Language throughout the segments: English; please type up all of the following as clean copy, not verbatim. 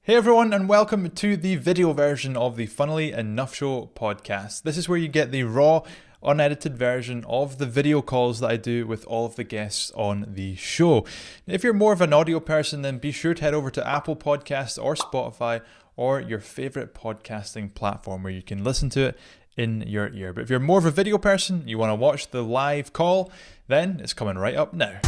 Hey everyone, and welcome to the video version of the Funnily Enough Show podcast. This is where you get the raw, unedited version of the video calls that I do with all of the guests on the show. If you're more of an audio person, then be sure to head over to Apple Podcasts or Spotify or your favorite podcasting platform where you can listen to it in your ear. But if you're more of a video person, you want to watch the live call, then it's coming right up now.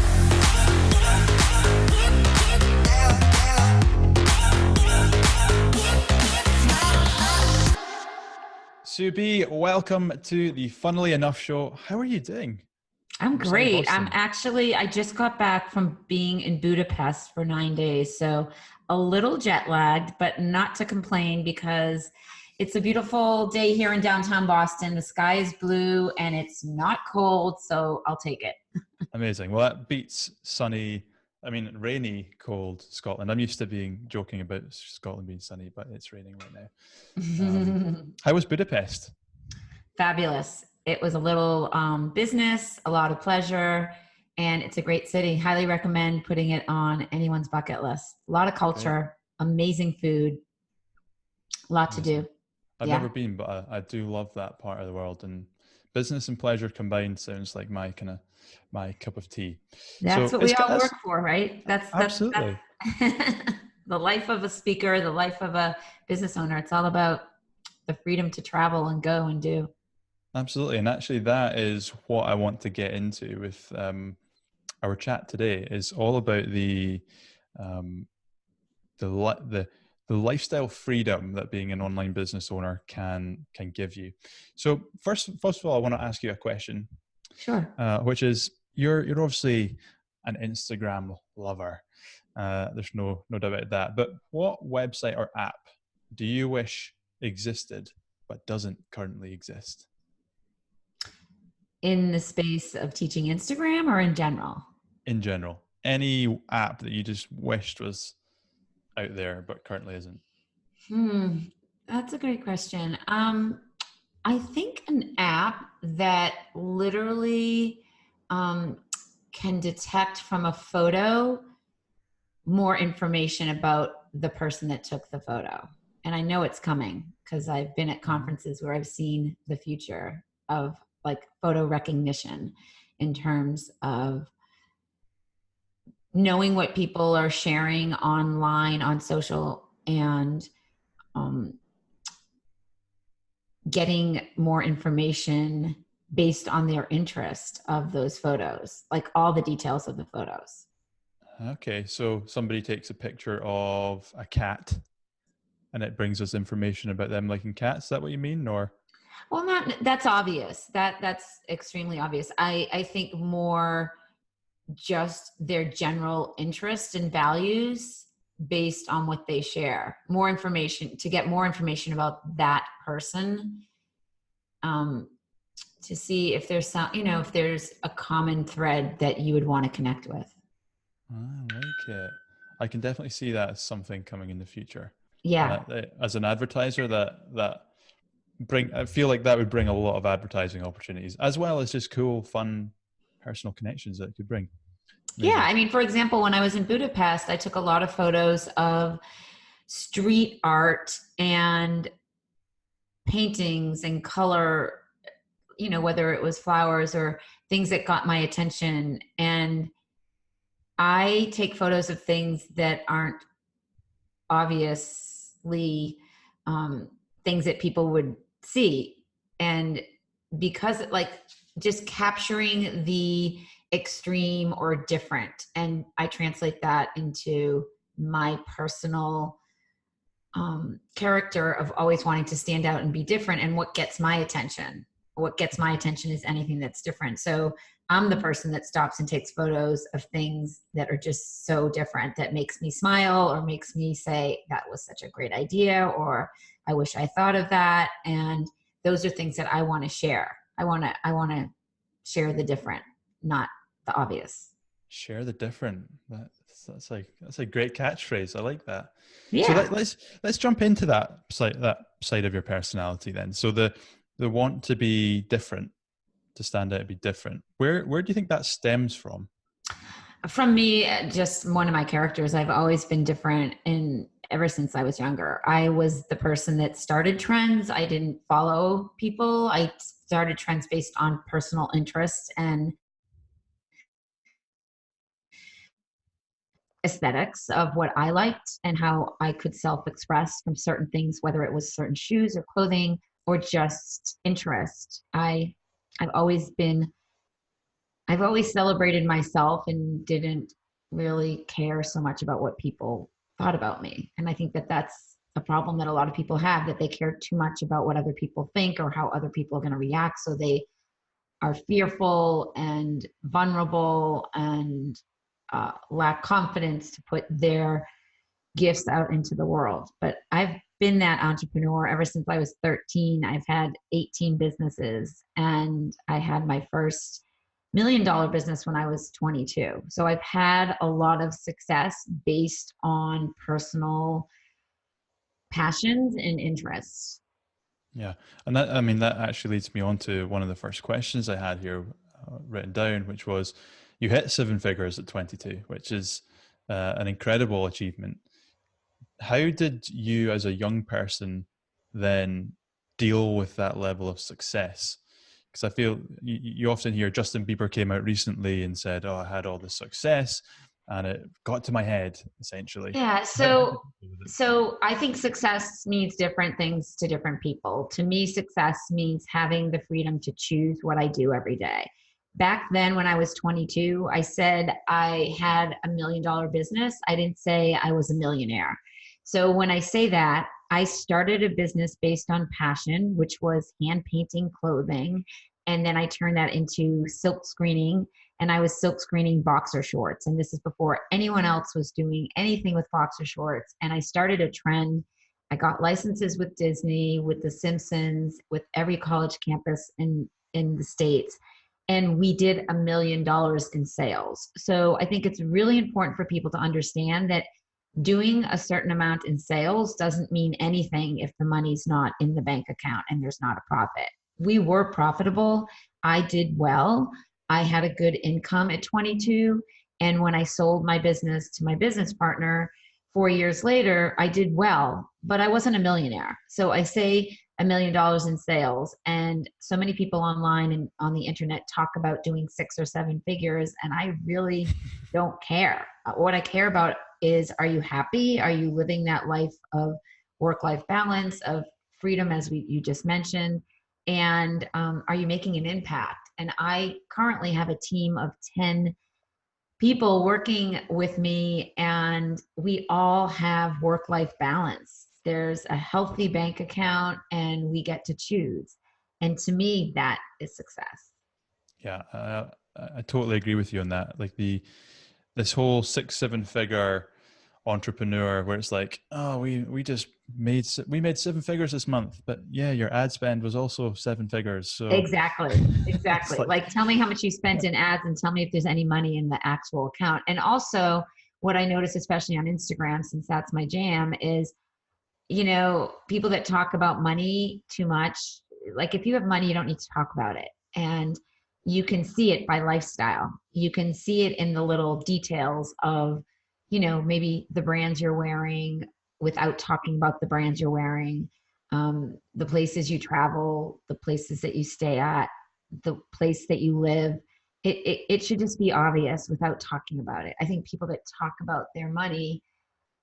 Subi, welcome to the Funnily Enough Show. How are you doing? I'm great. Boston. I just got back from being in Budapest for 9 days. So a little jet lagged, but not to complain because it's a beautiful day here in downtown Boston. The sky is blue and it's not cold. So I'll take it. Amazing. Well, that beats rainy, cold Scotland. I'm used to joking about Scotland being sunny, but it's raining right now. How was Budapest? Fabulous. It was a little business, a lot of pleasure, and it's a great city. Highly recommend putting it on anyone's bucket list. A lot of culture, amazing food, a lot to do. I've never been, but I do love that part of the world, and business and pleasure combined sounds like my cup of tea. That's what we all work for, right? That's absolutely the life of a speaker, the life of a business owner. It's all about the freedom to travel and go and do. Absolutely. And actually that is what I want to get into with our chat today, is all about the lifestyle freedom that being an online business owner can give you. So first of all, I want to ask you a question. Sure. Which is, you're obviously an Instagram lover. There's no doubt about that. But what website or app do you wish existed but doesn't currently exist? In the space of teaching Instagram or in general? In general. Any app that you just wished was out there but currently isn't? That's a great question. I think an app that literally can detect from a photo more information about the person that took the photo. And I know it's coming because I've been at conferences where I've seen the future of like photo recognition in terms of knowing what people are sharing online on social and getting more information based on their interest of those photos, like all the details of the photos. Okay, so somebody takes a picture of a cat and it brings us information about them liking cats. Is that what you mean? Or? Well, that's obvious. That's extremely obvious. I think more just their general interest and values based on what they share. More information, to get more information about that person, to see if there's if there's a common thread that you would want to connect with. I like it. I can definitely see that as something coming in the future. Yeah. As an advertiser, I feel like that would bring a lot of advertising opportunities, as well as just cool, fun, personal connections that it could bring. Amazing. Yeah. I mean, for example, when I was in Budapest, I took a lot of photos of street art and paintings and color, whether it was flowers or things that got my attention. And I take photos of things that aren't obviously things that people would see. And because just capturing the extreme or different, and I translate that into my personal character of always wanting to stand out and be different. And what gets my attention is anything that's different. So I'm the person that stops and takes photos of things that are just so different that makes me smile or makes me say that was such a great idea, or I wish I thought of that. And those are things that I want to share. I want to share the different, not the obvious. Share the different. That's a great catchphrase. I like that. Yeah. So let's jump into that side of your personality then. So the want to be different, to stand out, to be different. Where do you think that stems from? From me, just one of my characters. I've always been different in ever since I was younger. I was the person that started trends. I didn't follow people. I started trends based on personal interests and aesthetics of what I liked and how I could self express from certain things, whether it was certain shoes or clothing or just interest. I've always been, I've always celebrated myself and didn't really care so much about what people thought about me. And I think that that's a problem that a lot of people have, that they care too much about what other people think or how other people are going to react. So they are fearful and vulnerable and lack confidence to put their gifts out into the world. But I've been that entrepreneur ever since I was 13. I've had 18 businesses, and I had my first $1 million business when I was 22. So I've had a lot of success based on personal passions and interests. Yeah, and that, I mean, that actually leads me on to one of the first questions I had here written down, which was, you hit seven figures at 22, which is an incredible achievement. How did you, as a young person, then deal with that level of success? Because I feel you often hear Justin Bieber came out recently and said, "Oh, I had all this success, and it got to my head." Essentially, Yeah, how did you deal with it? so I think success means different things to different people. To me, success means having the freedom to choose what I do every day. Back then, when I was 22, I said I had $1 million business. I didn't say I was a millionaire. So when I say that, I started a business based on passion, which was hand painting clothing. And then I turned that into silk screening, and I was silk screening boxer shorts. And this is before anyone else was doing anything with boxer shorts. And I started a trend. I got licenses with Disney, with The Simpsons, with every college campus in the States. And we did $1 million in sales. So I think it's really important for people to understand that doing a certain amount in sales doesn't mean anything if the money's not in the bank account and there's not a profit. We were profitable. I did well. I had a good income at 22. And when I sold my business to my business partner 4 years later, I did well, but I wasn't a millionaire. So I say $1 million in sales. And so many people online and on the internet talk about doing 6 or 7 figures. And I really don't care. What I care about is, are you happy? Are you living that life of work-life balance, of freedom, as you just mentioned? And are you making an impact? And I currently have a team of 10 people working with me, and we all have work-life balance. There's a healthy bank account, and we get to choose. And to me, that is success. Yeah, I totally agree with you on that. Like this whole six, seven figure entrepreneur where it's like, oh, we just made seven figures this month, but yeah, your ad spend was also seven figures. So Exactly. it's Exactly. like, Like, tell me how much you yeah, spent in ads and tell me if there's any money in the actual account. And also, what I notice, especially on Instagram, since that's my jam, is, people that talk about money too much, like, if you have money, you don't need to talk about it. And you can see it by lifestyle. You can see it in the little details of, maybe the brands you're wearing without talking about the brands you're wearing, the places you travel, the places that you stay at, the place that you live. It should just be obvious without talking about it. I think people that talk about their money,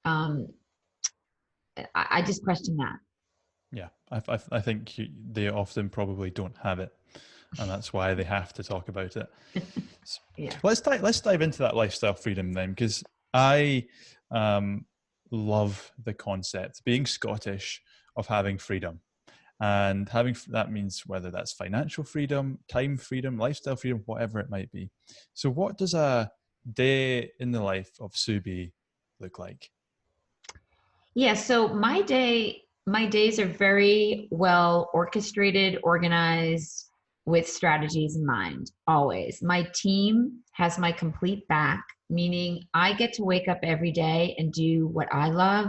um, I just question that. yeah, I think they often probably don't have it, and that's why they have to talk about it. S- Yeah. let's dive into that lifestyle freedom then, because I um, love the concept, being Scottish, of having freedom. And having that means whether that's financial freedom, time freedom, lifestyle freedom, whatever it might be. So what does a day in the life of Subi look like? Yeah, so my days are very well orchestrated, organized, with strategies in mind, always. My team has my complete back, meaning I get to wake up every day and do what I love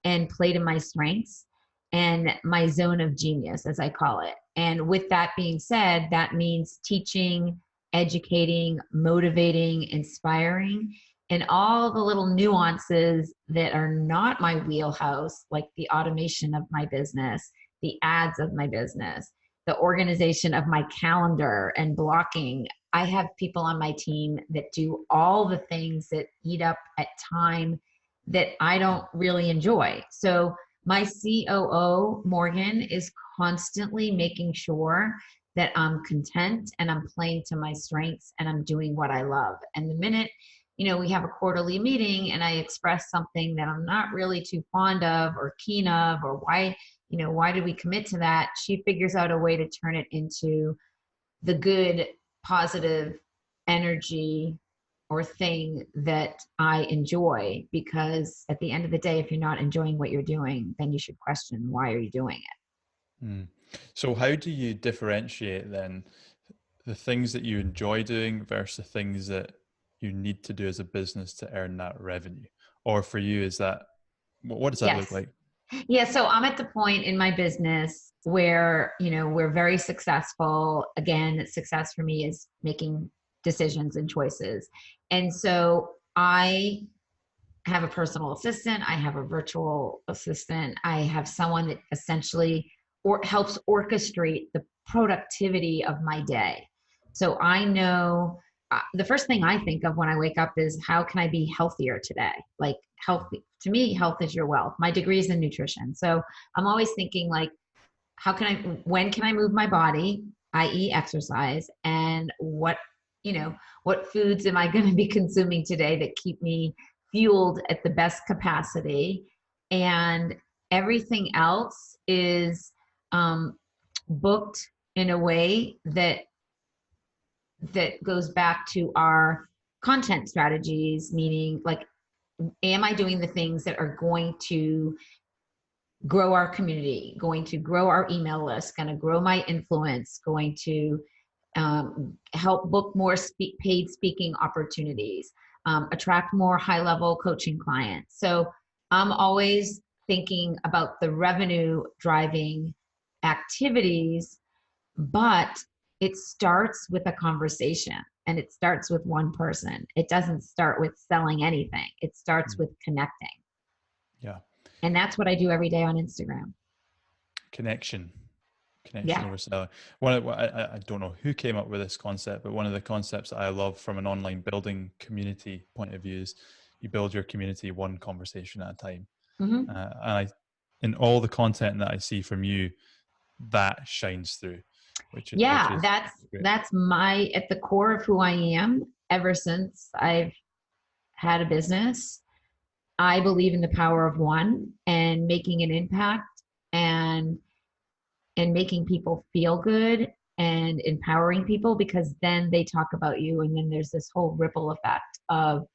and play to my strengths and my zone of genius, as I call it. And with that being said, that means teaching, educating, motivating, inspiring. and all the little nuances that are not my wheelhouse, like the automation of my business, the ads of my business, the organization of my calendar and blocking. I have people on my team that do all the things that eat up at time that I don't really enjoy. So my COO, Morgan, is constantly making sure that I'm content and I'm playing to my strengths and I'm doing what I love. And the minute, we have a quarterly meeting and I express something that I'm not really too fond of or keen of, or why did we commit to that? She figures out a way to turn it into the good, positive energy or thing that I enjoy. Because at the end of the day, if you're not enjoying what you're doing, then you should question, why are you doing it? Mm. So how do you differentiate then the things that you enjoy doing versus the things that you need to do as a business to earn that revenue? Or for you, is that, what does that look Yes. like? Yeah, so I'm at the point in my business where, we're very successful. Again, success for me is making decisions and choices. And so I have a personal assistant, I have a virtual assistant, I have someone that essentially helps orchestrate the productivity of my day. So I know the first thing I think of when I wake up is, how can I be healthier today? Like, healthy, to me, health is your wealth. My degree is in nutrition. So I'm always thinking, like, when can I move my body, i.e. exercise, and what foods am I going to be consuming today that keep me fueled at the best capacity? And everything else is booked in a way that goes back to our content strategies, meaning, like, am I doing the things that are going to grow our community, going to grow our email list, going to grow my influence, going to help book more paid speaking opportunities, attract more high level coaching clients. So I'm always thinking about the revenue driving activities, but it starts with a conversation and it starts with one person. It doesn't start with selling anything, it starts Mm. with connecting. Yeah. And that's what I do every day on Instagram. Connection. Connection Yeah. over selling. I don't know who came up with this concept, but one of the concepts that I love from an online building community point of view is you build your community one conversation at a time. Mm-hmm. In all the content that I see from you, that shines through, which Yeah, is great. that's my at the core of who I am ever since I've had a business. I believe in the power of one and making an impact, and making people feel good and empowering people, because then they talk about you and then there's this whole ripple effect of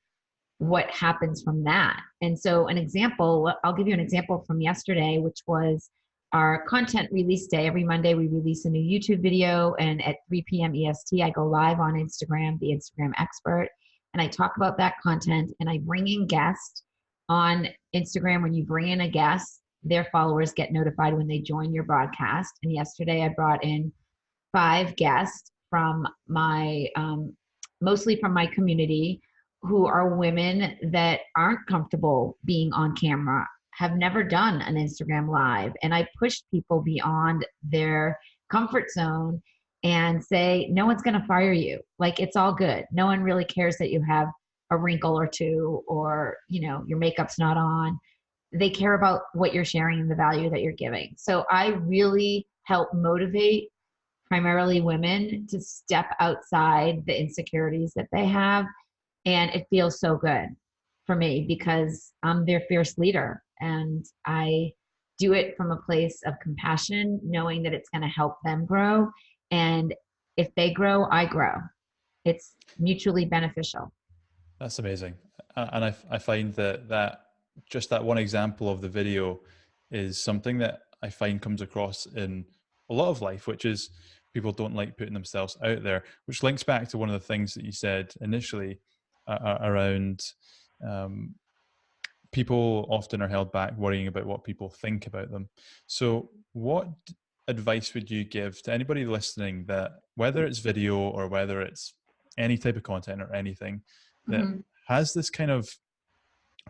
what happens from that. And so I'll give you an example from yesterday, which was our content release day. Every Monday we release a new YouTube video, and at 3 p.m. EST I go live on Instagram, the Instagram expert, and I talk about that content, and I bring in guests. On Instagram, when you bring in a guest, their followers get notified when they join your broadcast. And yesterday I brought in 5 guests from mostly from my community, who are women that aren't comfortable being on camera, have never done an Instagram live. And I push people beyond their comfort zone and say, no one's going to fire you. Like, it's all good. No one really cares that you have a wrinkle or two, or, your makeup's not on. They care about what you're sharing and the value that you're giving. So I really help motivate primarily women to step outside the insecurities that they have. And it feels so good for me because I'm their fierce leader, and I do it from a place of compassion, knowing that it's going to help them grow. And if they grow, I grow. It's mutually beneficial. That's amazing. And I find that just that one example of the video is something that I find comes across in a lot of life, which is people don't like putting themselves out there, which links back to one of the things that you said initially around um, people often are held back worrying about what people think about them. So what advice would you give to anybody listening, that whether it's video or whether it's any type of content or anything, that Mhm. has this kind of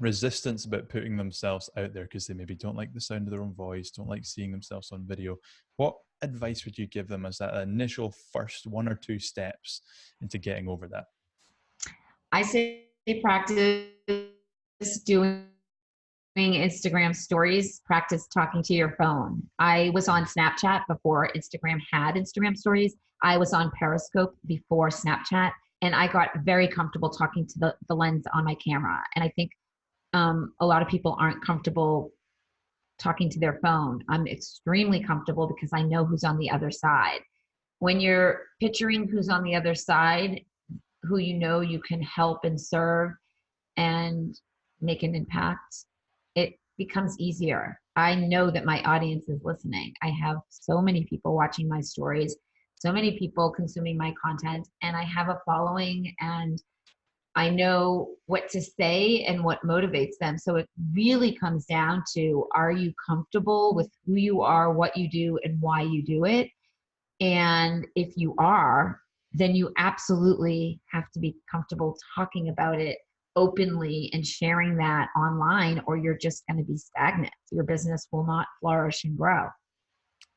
resistance about putting themselves out there because they maybe don't like the sound of their own voice, don't like seeing themselves on video. What advice would you give them as that initial first one or two steps into getting over that? I say practice doing Instagram stories, practice talking to your phone. I was on Snapchat before Instagram had Instagram stories. I was on Periscope before Snapchat, and I got very comfortable talking to the lens on my camera. And I think a lot of people aren't comfortable talking to their phone. I'm extremely comfortable because I know who's on the other side. When you're picturing who's on the other side, who you know you can help and serve and make an impact, it becomes easier. I know that my audience is listening. I have so many people watching my stories, so many people consuming my content, and I have a following, and I know what to say and what motivates them. So it really comes down to, are you comfortable with who you are, what you do, and why you do it? And if you are, then you absolutely have to be comfortable talking about it openly and sharing that online, or you're just going to be stagnant. Your business will not flourish and grow.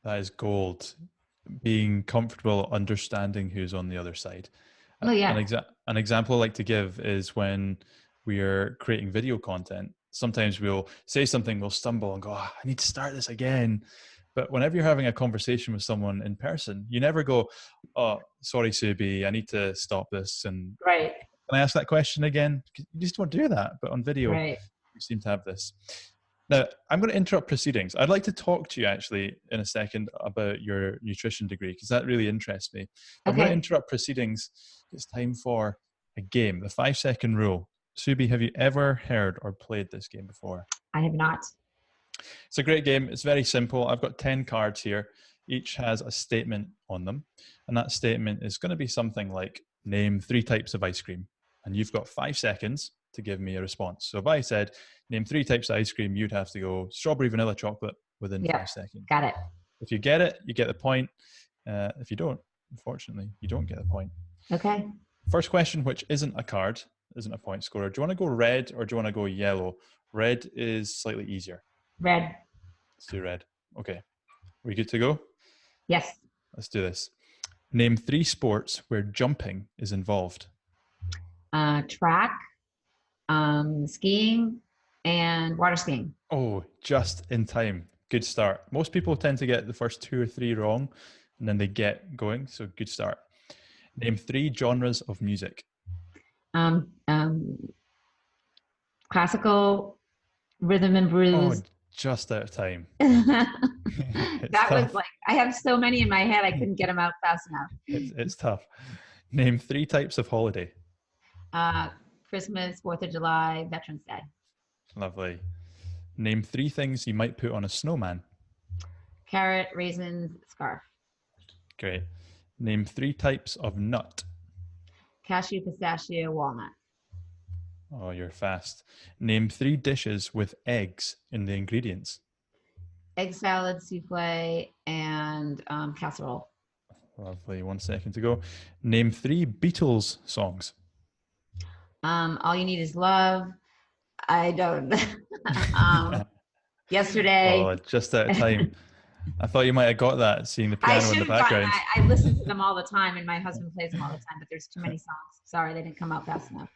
That is gold. Being comfortable understanding who's on the other side. Oh, An, yeah. an example I like to give is when we are creating video content. Sometimes we'll say something, we'll stumble and go, oh, I need to start this again. But whenever you're having a conversation with someone in person, you never go, oh, sorry, Subi, I need to stop this. And Right. can I ask that question again? You just don't do that. But on video, Right. you seem to have this. Now, I'm going to interrupt proceedings. I'd like to talk to you actually in a second about your nutrition degree because that really interests me. But I'm going to Okay. interrupt proceedings. It's time for a game, the 5-second rule. Subi, have you ever heard or played this game before? I have not. It's a great game. It's very simple. I've got 10 cards here. Each has a statement on them. And that statement is going to be something like, name 3 types of ice cream. And you've got 5 seconds to give me a response. So if I said, name 3 types of ice cream, you'd have to go strawberry, vanilla, chocolate within Yep. 5 seconds. Got it. If you get it, you get the point. If you don't, unfortunately, you don't get the point. Okay. First question, which isn't a card, isn't a point scorer. Do you want to go red or do you want to go yellow? Red is slightly easier. Red. Let's do red. Okay. Are we good to go? Yes. Let's do this. Name 3 sports where jumping is involved. Track, skiing, and water skiing. Oh, just in time. Good start. Most people tend to get the first 2 or 3 wrong and then they get going. So good start. Name 3 genres of music. Um, um, Classical, rhythm and Oh, blues. just out of time. It's That was tough. like, I have so many in my head, I couldn't get them out fast enough. It's tough. Name 3 types of holiday. Christmas, 4th of July, Veterans Day. Lovely. Name 3 things you might put on a snowman. Carrot, raisins, scarf. Great. Name 3 types of nut. Cashew, pistachio, walnut. Oh, you're fast. Name 3 dishes with eggs in the ingredients. Egg salad, souffle, and casserole. Lovely. 1 second to go. Name 3 Beatles songs. All You Need Is Love. I don't. Yesterday. Oh, just out of time. I thought you might have got that, seeing the I piano in should the have gotten. background. I listen to them all the time, and my husband plays them all the time. But there's too many songs. Sorry, they didn't come out fast enough.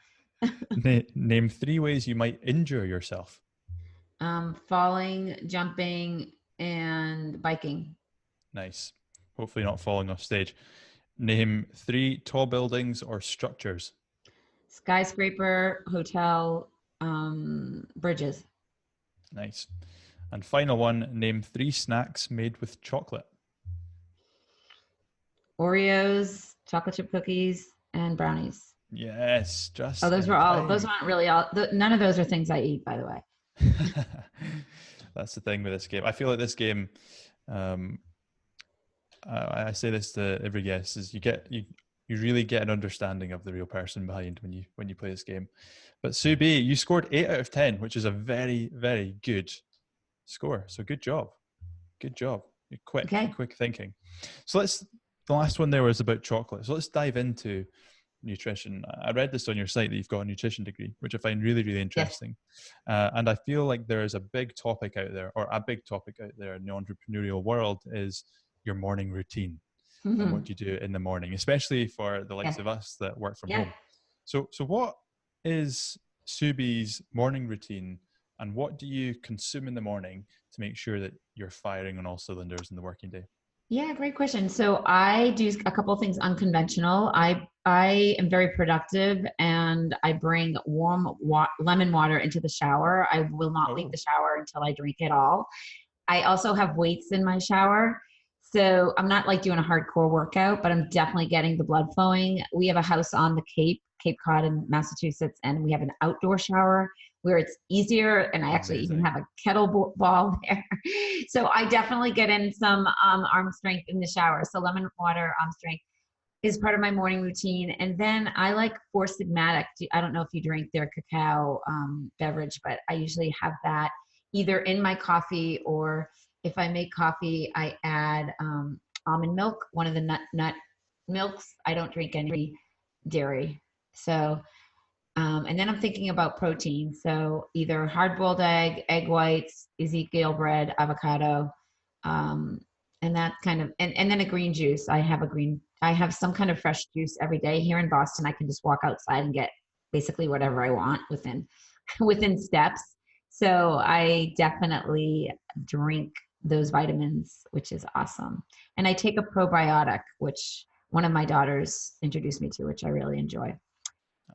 Name 3 ways you might injure yourself. Falling, jumping, and biking. Nice. Hopefully not falling off stage. Name 3 tall buildings or structures. Skyscraper, hotel, bridges. Nice. And final one, name 3 snacks made with chocolate. Oreos, chocolate chip cookies, and brownies. Yes, just. Oh, those were all. time. Those aren't really all. None of those are things I eat, by the way. That's the thing with this game. I feel like this game. I say this to every guest: is you really get an understanding of the real person behind when you play this game. But Subi, you scored 8 out of 10, which is a very, very good score. So good job. Good job. You're quick thinking. So the last one there was about chocolate. So let's dive into nutrition. I read this on your site that you've got a nutrition degree, which I find really, really Yes. interesting. And I feel like there is a big topic out there, or a big topic out there in the entrepreneurial world, is your morning routine and what Mhm. you do in the morning, especially for the likes Yeah. of us that work from Yeah. home. So what is Subi's morning routine, and what do you consume in the morning to make sure that you're firing on all cylinders in the working day? Yeah, great question. So I do a couple of things unconventional. I am very productive and I bring lemon water into the shower. I will not leave Oh, the shower until I drink it all. I also have weights in my shower. So I'm not like doing a hardcore workout, but I'm definitely getting the blood flowing. We have a house on the Cape Cod in Massachusetts, and we have an outdoor shower where it's easier. And I actually even amazing. have a kettlebell there. So I definitely get in some arm strength in the shower. So lemon water, arm strength is part of my morning routine. And then I like Four Sigmatic. I don't know if you drink their cacao beverage, but I usually have that either in my coffee, or if I make coffee, I add almond milk, one of the nut milks. I don't drink any dairy. So, and then I'm thinking about protein. So either hard boiled egg whites, Ezekiel bread, avocado, um, and that kind of, and then a green juice. I have some kind of fresh juice every day here in Boston. I can just walk outside and get basically whatever I want within within steps. So I definitely drink those vitamins, which is awesome. And I take a probiotic, which one of my daughters introduced me to, which I really enjoy.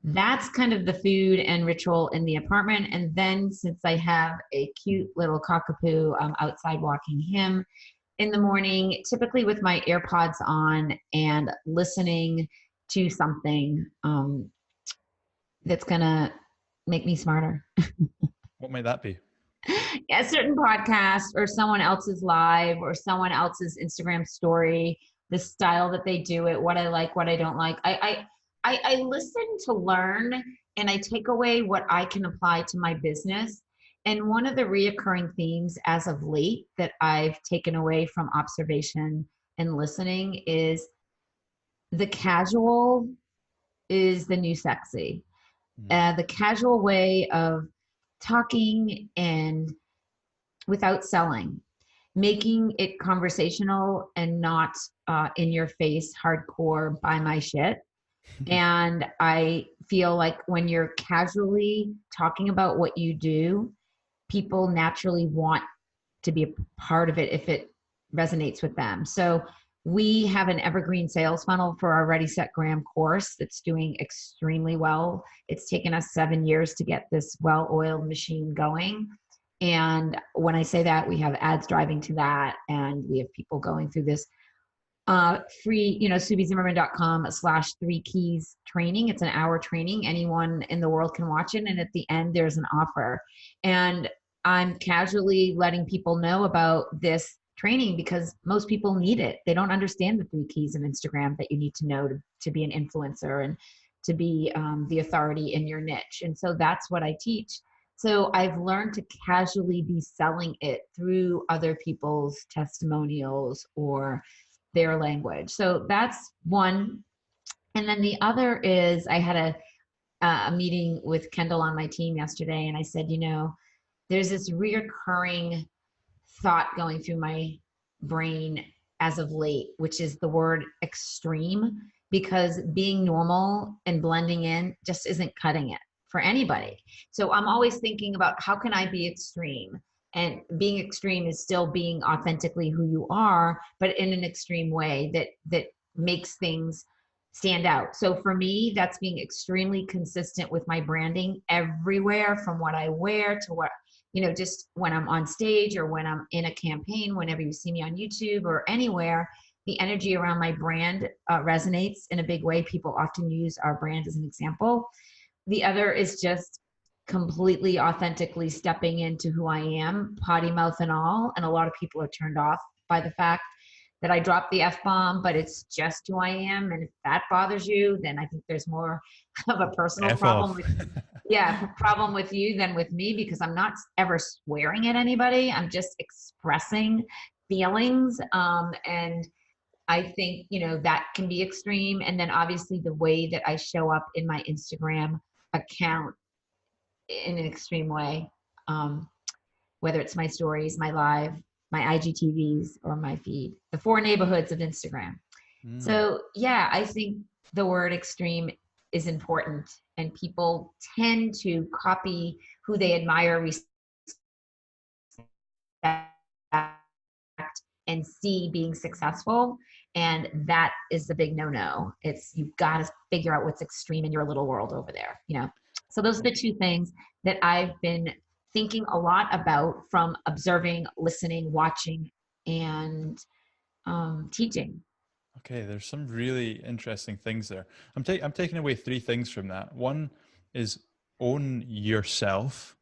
That's kind of the food and ritual in the apartment. And then since I have a cute little cockapoo, I'm outside walking him in the morning, typically with my AirPods on and listening to something that's going to make me smarter. What might that be? A certain podcast or someone else's live or someone else's Instagram story, the style that they do it, what I like, what I don't like. I listen to learn, and I take away what I can apply to my business. And one of the reoccurring themes as of late that I've taken away from observation and listening is the casual is the new sexy. Mm. The casual way of talking and without selling, making it conversational and not in your face, hardcore, buy my shit. And I feel like when you're casually talking about what you do, people naturally want to be a part of it if it resonates with them. So we have an evergreen sales funnel for our Ready Set Graham course that's doing extremely well. It's taken us 7 years to get this well-oiled machine going. And when I say that, we have ads driving to that, and we have people going through this free, SubiZimmerman.com/3keys training. It's an hour training. Anyone in the world can watch it. And at the end, there's an offer. And I'm casually letting people know about this training because most people need it. They don't understand the 3 keys of Instagram that you need to know to be an influencer and to be the authority in your niche. And so that's what I teach. So I've learned to casually be selling it through other people's testimonials or their language. So that's one. And then the other is I had a meeting with Kendall on my team yesterday, and I said, there's this reoccurring thought going through my brain as of late, which is the word extreme, because being normal and blending in just isn't cutting it for anybody. So I'm always thinking about how can I be extreme? And being extreme is still being authentically who you are, but in an extreme way that makes things stand out. So for me, that's being extremely consistent with my branding everywhere, from what I wear to what, just when I'm on stage or when I'm in a campaign, whenever you see me on YouTube or anywhere, the energy around my brand resonates in a big way. People often use our brand as an example. The other is just completely authentically stepping into who I am, potty mouth and all. And a lot of people are turned off by the fact that I dropped the F-bomb, but it's just who I am. And if that bothers you, then I think there's more of a personal F problem off. with, yeah, problem with you than with me, because I'm not ever swearing at anybody. I'm just expressing feelings. And I think, that can be extreme. And then obviously the way that I show up in my Instagram account in an extreme way, um, whether it's my stories, my live, my IGTVs, or my feed, the four neighborhoods of Instagram. Mm. So yeah, I think the word extreme is important, and people tend to copy who they admire, respect, and see being successful. And that is the big no-no. It's, you've got to figure out what's extreme in your little world over there. So those are the two things that I've been thinking a lot about from observing, listening, watching, and teaching. Okay, there's some really interesting things there. I'm taking away three things from that. One is own yourself,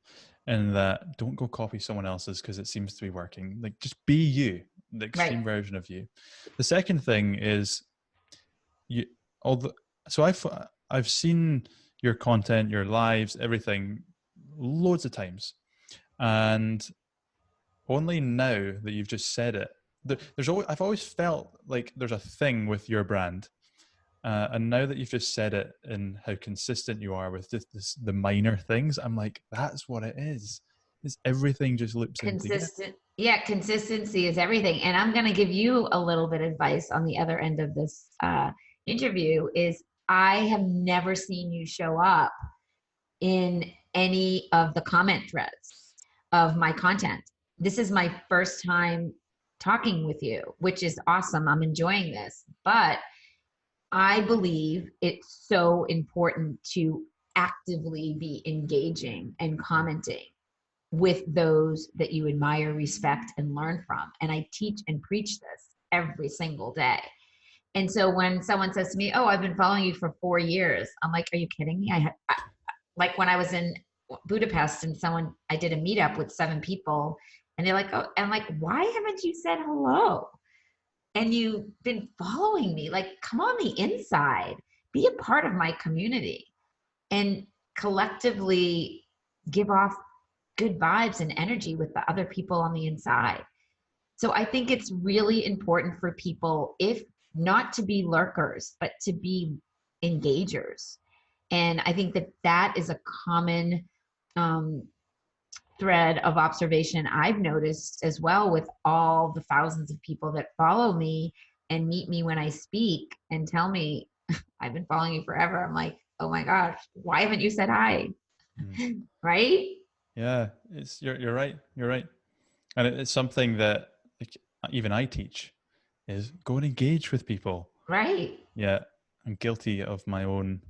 and that don't go copy someone else's because it seems to be working. Like just be you, the Right. extreme version of you. The second thing is you. Although, so I've seen your content, your lives, everything, loads of times, and only now that you've just said it, there's always I've always felt like there's a thing with your brand, and now that you've just said it and how consistent you are with the minor things, I'm like, that's what it is. Is everything just loops in together? Consistent. Yeah, consistency is everything. And I'm going to give you a little bit of advice on the other end of this interview. Is I have never seen you show up in any of the comment threads of my content. This is my first time talking with you, which is awesome. I'm enjoying this. But I believe it's so important to actively be engaging and commenting with those that you admire, respect, and learn from. And I teach and preach this every single day. And so when someone says to me, "Oh, I've been following you for 4 years," I'm like, "Are you kidding me?" Like when I was in Budapest and I did a meetup with 7 people, and they're like, "Oh," and I'm like, "Why haven't you said hello? And you've been following me. Like, come on the inside, be a part of my community, and collectively give off good vibes and energy with the other people on the inside." So I think it's really important for people, if not to be lurkers, but to be engagers. And I think that that is a common um, thread of observation I've noticed as well, with all the thousands of people that follow me and meet me when I speak and tell me, "I've been following you forever." I'm like, "Oh my gosh, why haven't you said hi?" Mm. Right? Yeah, it's you're right. You're right, and it's something that like, even I teach is go and engage with people. Right. Yeah, I'm guilty of my own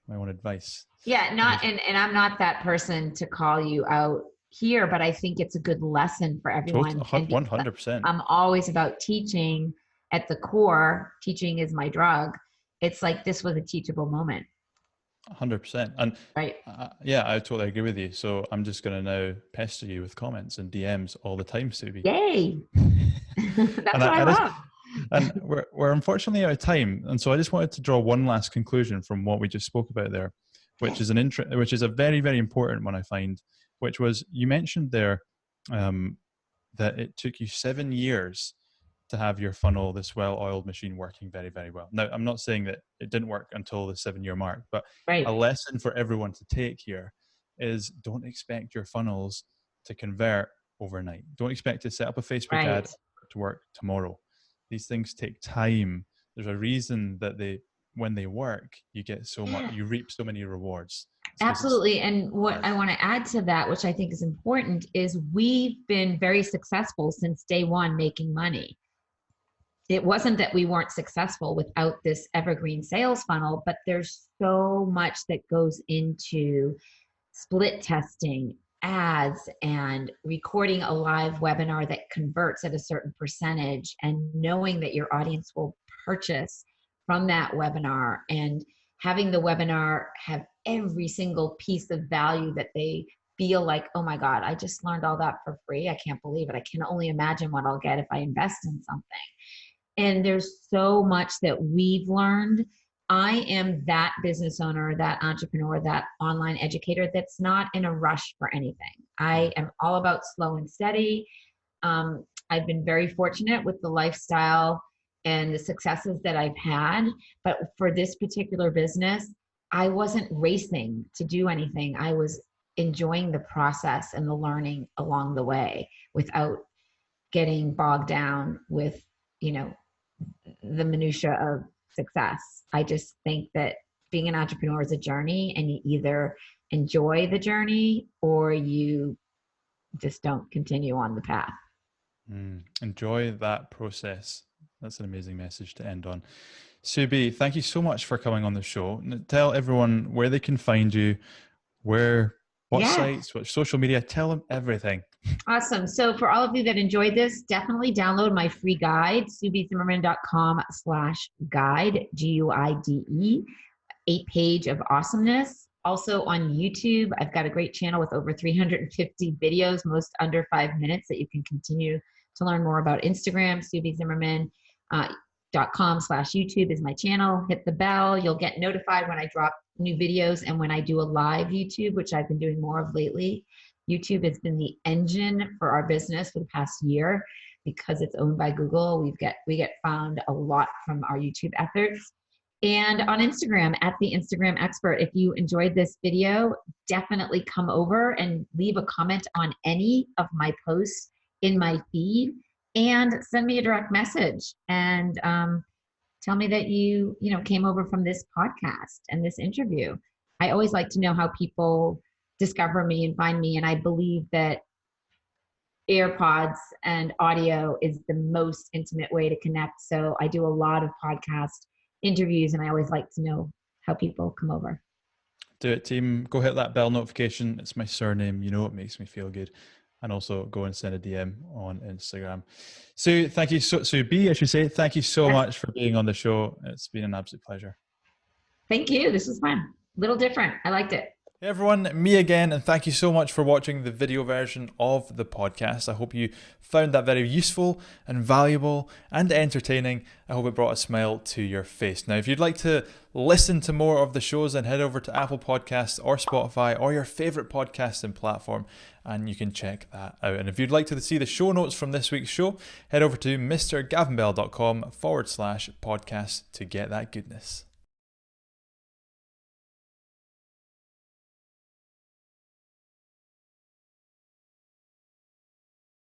advice. Yeah, It not is and I'm not that person to call you out here, but I think it's a good lesson for everyone. total And because 100%. I'm always about teaching at the core, teaching is my drug. It's like this was a teachable moment, 100%. And right? yeah, I totally agree with you. So I'm just going to now pester you with comments and DMs all the time, Subi. Yay. and That's what I I just, love. and we're unfortunately out of time. And so I just wanted to draw one last conclusion from what we just spoke about there, which is which is a very, very important one I find, which was you mentioned there that it took you 7 years to have your funnel, this well-oiled machine, working very, very well. Now, I'm not saying that it didn't work until the 7-year mark, but a Right. lesson for everyone to take here is don't expect your funnels to convert overnight. Don't expect to set up a Facebook ad Right. to work tomorrow. These things take time. There's a reason that when they work, you get so much, Yeah. you reap so many rewards. It's because it's Absolutely. And what hard. I want to add to that, which I think is important, is we've been very successful since day one making money. It wasn't that we weren't successful without this evergreen sales funnel, but there's so much that goes into split testing, ads, and recording a live webinar that converts at a certain percentage, and knowing that your audience will purchase from that webinar, and having the webinar have every single piece of value that they feel like, "Oh my God, I just learned all that for free. I can't believe it. I can only imagine what I'll get if I invest in something." And there's so much that we've learned. I am that business owner, that entrepreneur, that online educator that's not in a rush for anything. I am all about slow and steady. I've been very fortunate with the lifestyle and the successes that I've had. But for this particular business, I wasn't racing to do anything. I was enjoying the process and the learning along the way without getting bogged down with, the minutia of success. I just think that being an entrepreneur is a journey, and you either enjoy the journey or you just don't continue on the path. Enjoy that process. That's an amazing message to end on. Subi, thank you so much for coming on the show. Tell everyone where they can find you, what sites, what social media, tell them everything. Awesome. So for all of you that enjoyed this, definitely download my free guide, subizimmerman.com/guide, GUIDE, 8-page of awesomeness. Also on YouTube, I've got a great channel with over 350 videos, most under 5 minutes, that you can continue to learn more about. Instagram, subizimmerman.com/YouTube is my channel. Hit the bell. You'll get notified when I drop new videos and when I do a live YouTube, which I've been doing more of lately. YouTube has been the engine for our business for the past year because it's owned by Google. We get found a lot from our YouTube efforts. And on Instagram, at the Instagram expert. If you enjoyed this video, definitely come over and leave a comment on any of my posts in my feed, and send me a direct message and tell me that you came over from this podcast and this interview. I always like to know how people discover me and find me, and I believe that AirPods and audio is the most intimate way to connect. So I do a lot of podcast interviews, and I always like to know how people come over. Do it, team. Go hit that bell notification. It's my surname. It makes me feel good. And also go and send a DM on Instagram. So thank you. So B, I should say, thank you so much for being on the show. It's been an absolute pleasure. Thank you. This was fun. A little different. I liked it. Hey everyone, me again, and thank you so much for watching the video version of the podcast. I hope you found that very useful and valuable and entertaining. I hope it brought a smile to your face. Now, if you'd like to listen to more of the shows, then head over to Apple Podcasts or Spotify or your favorite podcasting platform, and you can check that out. And if you'd like to see the show notes from this week's show, head over to mrgavinbell.com/podcast to get that goodness.